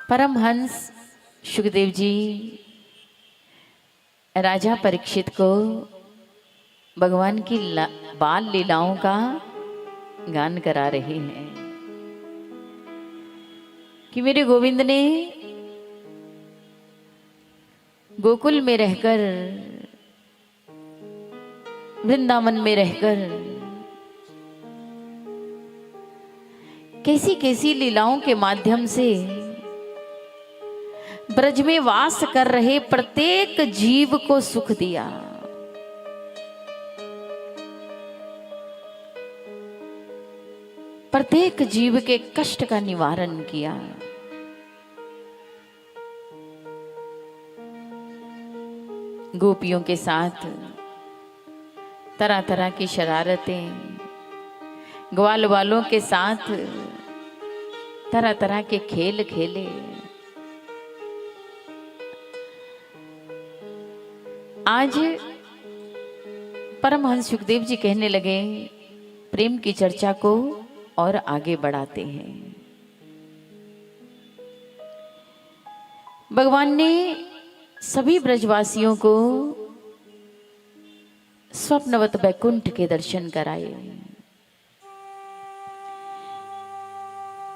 परमहंस सुखदेव जी राजा परीक्षित को भगवान की बाल लीलाओं का गान करा रहे हैं कि मेरे गोविंद ने गोकुल में रहकर, वृंदावन में रहकर कैसी कैसी लीलाओं के माध्यम से ब्रज में वास कर रहे प्रत्येक जीव को सुख दिया। प्रत्येक जीव के कष्ट का निवारण किया। गोपियों के साथ तरह तरह की शरारतें, ग्वाल वालों के साथ तरह तरह के खेल खेले। आज परमहंस सुखदेव जी कहने लगे, प्रेम की चर्चा को और आगे बढ़ाते हैं। भगवान ने सभी ब्रजवासियों को स्वप्नवत वैकुंठ के दर्शन कराए।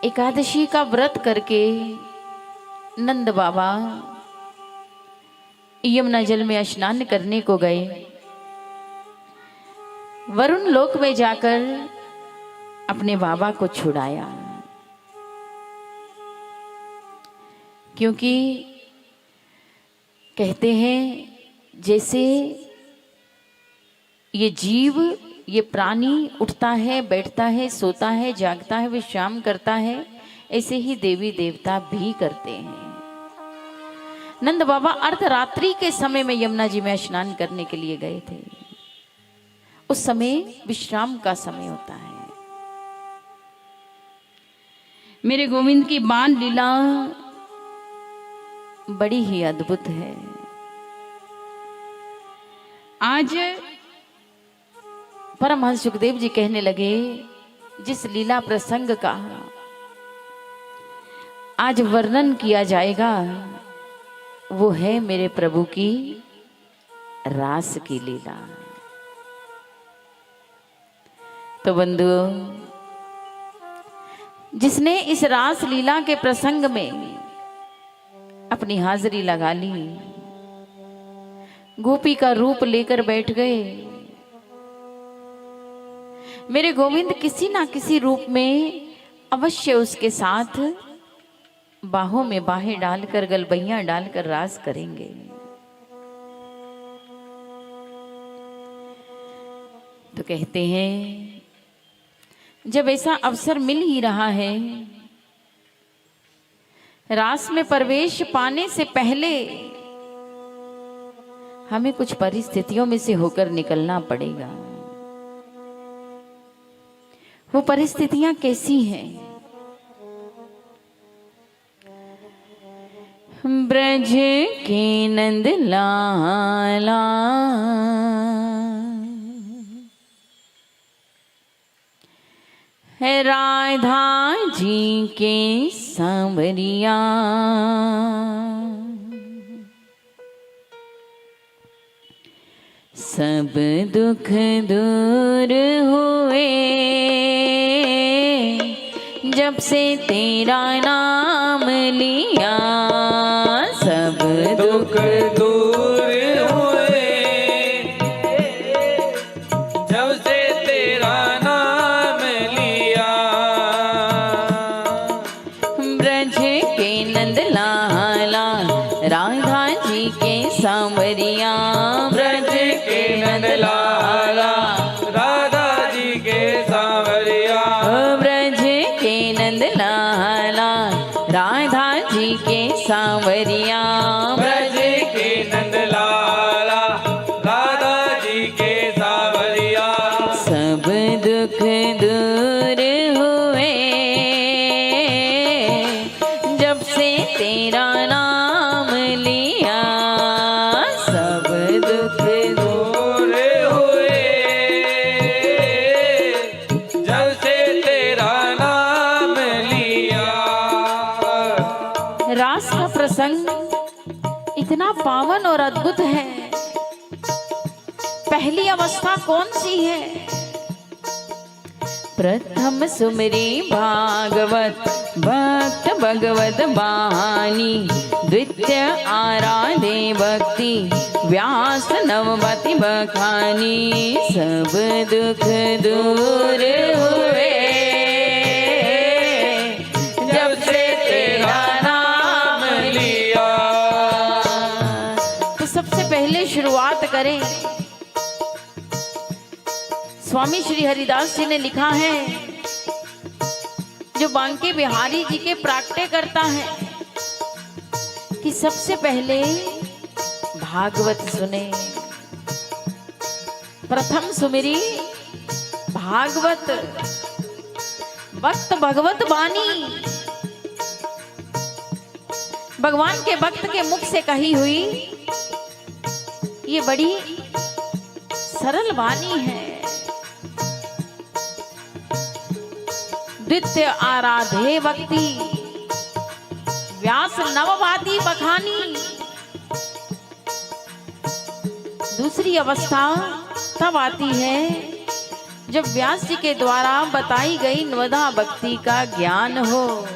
एकादशी का व्रत करके नंद बाबा यमुना जल में स्नान करने को गए। वरुण लोक में जाकर अपने बाबा को छुड़ाया, क्योंकि कहते हैं जैसे ये जीव, ये प्राणी उठता है, बैठता है, सोता है, जागता है, विश्राम करता है, ऐसे ही देवी देवता भी करते हैं। नंद बाबा अर्धरात्रि के समय में यमुना जी में स्नान करने के लिए गए थे। उस समय विश्राम का समय होता है। मेरे गोविंद की बाल लीला बड़ी ही अद्भुत है। आज परमहंस सुखदेव जी कहने लगे, जिस लीला प्रसंग का आज वर्णन किया जाएगा वो है मेरे प्रभु की रास की लीला। तो बंधुओं, जिसने इस रास लीला के प्रसंग में अपनी हाजिरी लगा ली, गोपी का रूप लेकर बैठ गए, मेरे गोविंद किसी ना किसी रूप में अवश्य उसके साथ बाहों में बाहें डालकर, गलबैयां डालकर रास करेंगे। तो कहते हैं जब ऐसा अवसर मिल ही रहा है, रास में प्रवेश पाने से पहले हमें कुछ परिस्थितियों में से होकर निकलना पड़ेगा। वो परिस्थितियां कैसी हैं? ब्रज के नंद लाला है, राधा जी के सांवरिया, सब दुख दूर हुए जब से तेरा नाम लिया। सब दुख दूर हुए जब से तेरा नाम लिया। ब्रज के नंद लाला राधा जी के सांवरिया, ब्रज के नंद लाला राधा जी के सांवरिया, ब्रज के नंद लाला राधा जी के सांवरिया, ब्रज के नंद लाला राधा जी के सांवरिया। सब दुख दूर हुए जब से तेरा नाम लिया। सब दुख दूर हुए जब से तेरा नाम लिया। रास का प्रसंग इतना पावन और अद्भुत है। पहली अवस्था कौन सी है? प्रथम सुमरी भागवत भक्त भगवत बानी, द्वितीय आराधे भक्ति व्यास नवमति बखानी। सब दुख दूर हुए जब से तेरा नाम लिया। तो सबसे पहले शुरुआत करें। स्वामी श्री हरिदास जी ने लिखा है, जो बांके बिहारी जी के प्राकट्य करता है, कि सबसे पहले भागवत सुने। प्रथम सुमिरी भागवत भक्त भगवत बानी। भगवान के भक्त के मुख से कही हुई ये बड़ी सरल वाणी है। द्वितीय आराधे भक्ति व्यास नववादी बखानी। दूसरी अवस्था तब आती है जब व्यास जी के द्वारा बताई गई नवधा भक्ति का ज्ञान हो।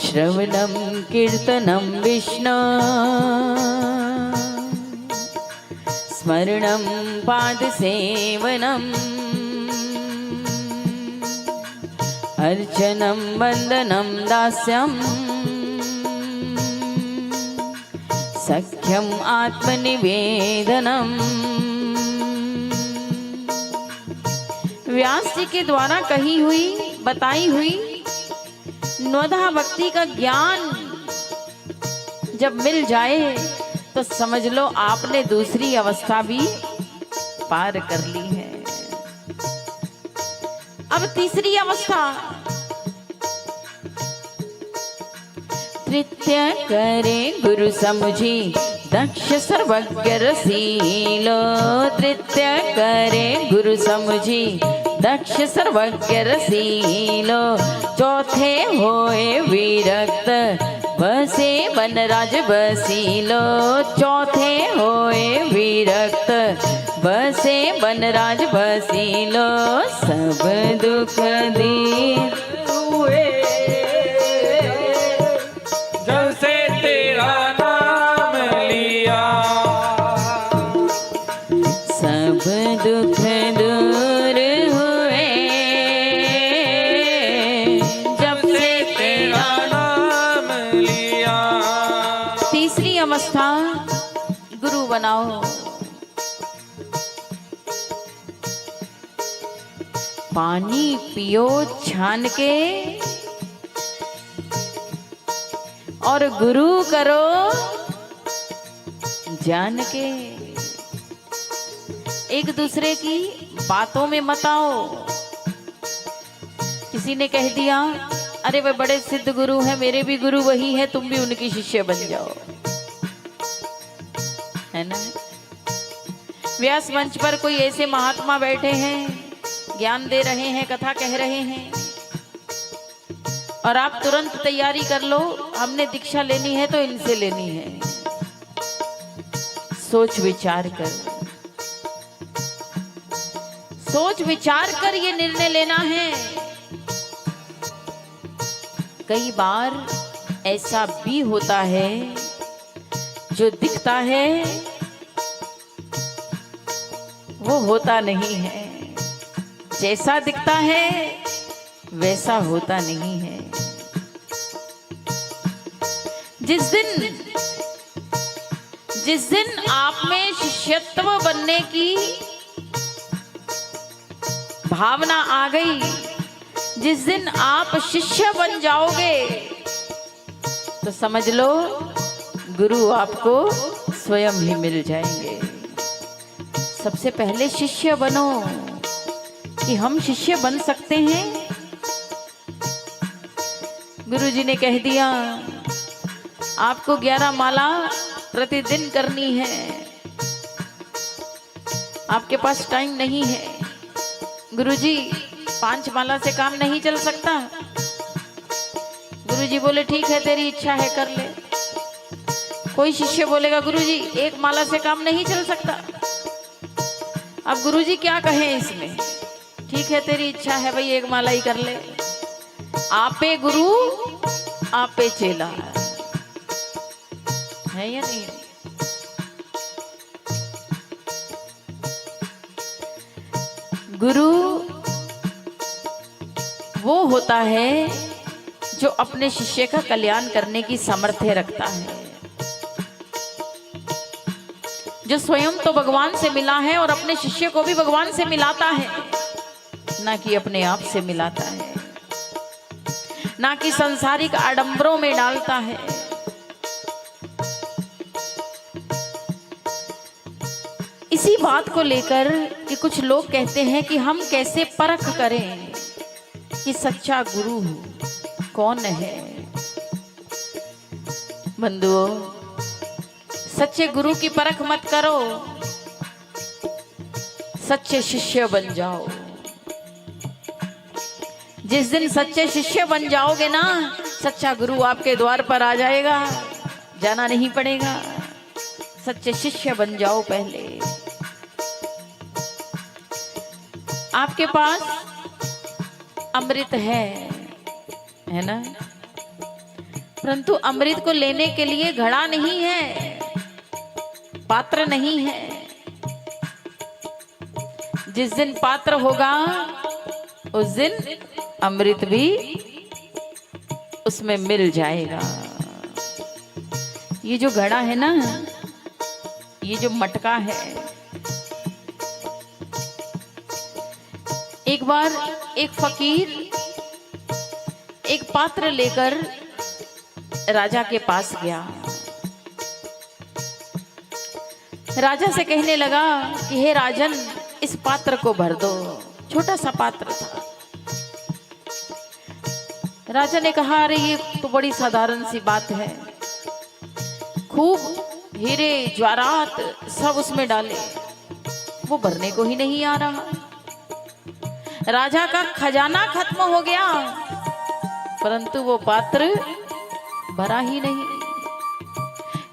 श्रवणम कीर्तनम विष्णु स्मरणं पादसेवनम् अर्चनं वन्दनं दास्यम् सख्यम् आत्मनिवेदनम्। व्यास जी के द्वारा कही हुई बताई हुई नवधा भक्ति का ज्ञान जब मिल जाए तो समझ लो आपने दूसरी अवस्था भी पार कर ली है। अब तीसरी अवस्था। तृतीय करे गुरु समुझी दक्ष सर्वज्ञ रसीलो। तृतीय करे गुरु समुझी दक्ष सर्वज्ञ रसीलो। चौथे होए विरक्त बसे वनराज बसीलो। चौथे होए विरक्त बसे वनराज बसीलो। सब दुख दूर हुए जब से तेरा नाम लिया। सब दुख दूर हुए जब से तेरा नाम लिया। तीसरी अवस्था गुरु बनाओ। पानी पियो छान के और गुरु करो जान के। एक दूसरे की बातों में मत आओ। किसी ने कह दिया अरे वे बड़े सिद्ध गुरु हैं, मेरे भी गुरु वही है, तुम भी उनकी शिष्य बन जाओ, है ना। व्यास मंच पर कोई ऐसे महात्मा बैठे हैं, ज्ञान दे रहे हैं, कथा कह रहे हैं, और आप तुरंत तैयारी कर लो, हमने दीक्षा लेनी है तो इनसे लेनी है। सोच विचार कर, सोच विचार कर ये निर्णय लेना है। कई बार ऐसा भी होता है जो दिखता है वो होता नहीं है, जैसा दिखता है वैसा होता नहीं है। जिस दिन आप में शिष्यत्व बनने की भावना आ गई, जिस दिन आप शिष्य बन जाओगे, तो समझ लो गुरु आपको स्वयं ही मिल जाएंगे। सबसे पहले शिष्य बनो कि हम शिष्य बन सकते हैं। गुरु जी ने कह दिया आपको 11 माला प्रतिदिन करनी है, आपके पास टाइम नहीं है। गुरुजी 5 माला से काम नहीं चल सकता। गुरुजी बोले ठीक है, तेरी इच्छा है कर ले। कोई शिष्य बोलेगा गुरुजी 1 माला से काम नहीं चल सकता। अब गुरुजी क्या कहें इसमें? ठीक है, तेरी इच्छा है भाई, 1 माला ही कर ले। आपे गुरु आपे चेला है या नहीं? गुरु वो होता है जो अपने शिष्य का कल्याण करने की सामर्थ्य रखता है, जो स्वयं तो भगवान से मिला है और अपने शिष्य को भी भगवान से मिलाता है, ना कि अपने आप से मिलाता है, ना कि सांसारिक आडंबरों में डालता है। इसी बात को लेकर कि कुछ लोग कहते हैं कि हम कैसे परख करें कि सच्चा गुरु कौन है। बंधुओं, सच्चे गुरु की परख मत करो, सच्चे शिष्य बन जाओ। जिस दिन सच्चे शिष्य बन जाओगे ना, सच्चा गुरु आपके द्वार पर आ जाएगा, जाना नहीं पड़ेगा। सच्चे शिष्य बन जाओ पहले। आपके पास अमृत है ना, परंतु अमृत को लेने के लिए घड़ा नहीं है, पात्र नहीं है। जिस दिन पात्र होगा उस दिन अमृत भी उसमें मिल जाएगा। ये जो घड़ा है ना, ये जो मटका है, एक बार एक फकीर एक पात्र लेकर राजा के पास गया। राजा से कहने लगा कि हे राजन, इस पात्र को भर दो। छोटा सा पात्र था। राजा ने कहा अरे ये तो बड़ी साधारण सी बात है। खूब हीरे ज्वारात सब उसमें डाले, वो भरने को ही नहीं आ रहा। राजा का खजाना खत्म हो गया, परंतु वो पात्र भरा ही नहीं।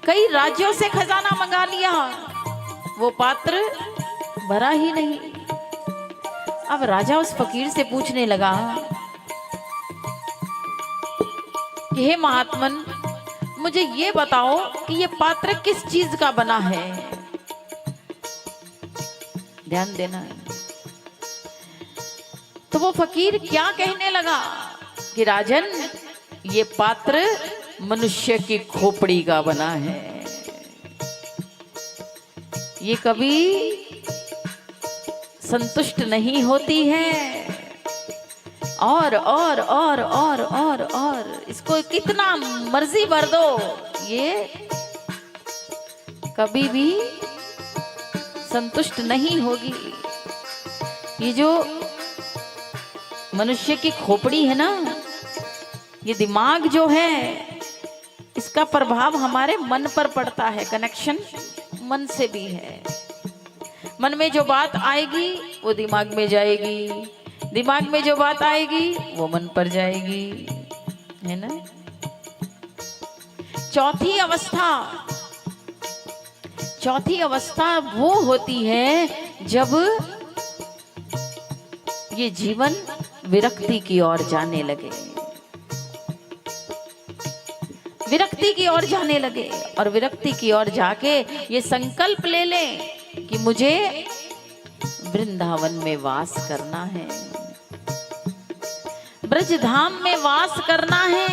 कई राज्यों से खजाना मंगा लिया, वो पात्र भरा ही नहीं। अब राजा उस फकीर से पूछने लगा कि हे महात्मन, मुझे ये बताओ कि ये पात्र किस चीज का बना है। ध्यान देना। तो वो फकीर क्या कहने लगा कि राजन, ये पात्र मनुष्य की खोपड़ी का बना है। ये कभी संतुष्ट नहीं होती है, और इसको कितना मर्जी भर दो, ये कभी भी संतुष्ट नहीं होगी। ये जो मनुष्य की खोपड़ी है ना, ये दिमाग जो है, इसका प्रभाव हमारे मन पर पड़ता है। कनेक्शन मन से भी है। मन में जो बात आएगी वो दिमाग में जाएगी, दिमाग में जो बात आएगी वो मन पर जाएगी, है ना। चौथी अवस्था वो होती है जब ये जीवन विरक्ति की ओर जाने लगे, विरक्ति की ओर जाने लगे, और विरक्ति की ओर जाके ये संकल्प ले लें कि मुझे वृंदावन में वास करना है, ब्रजधाम में वास करना है।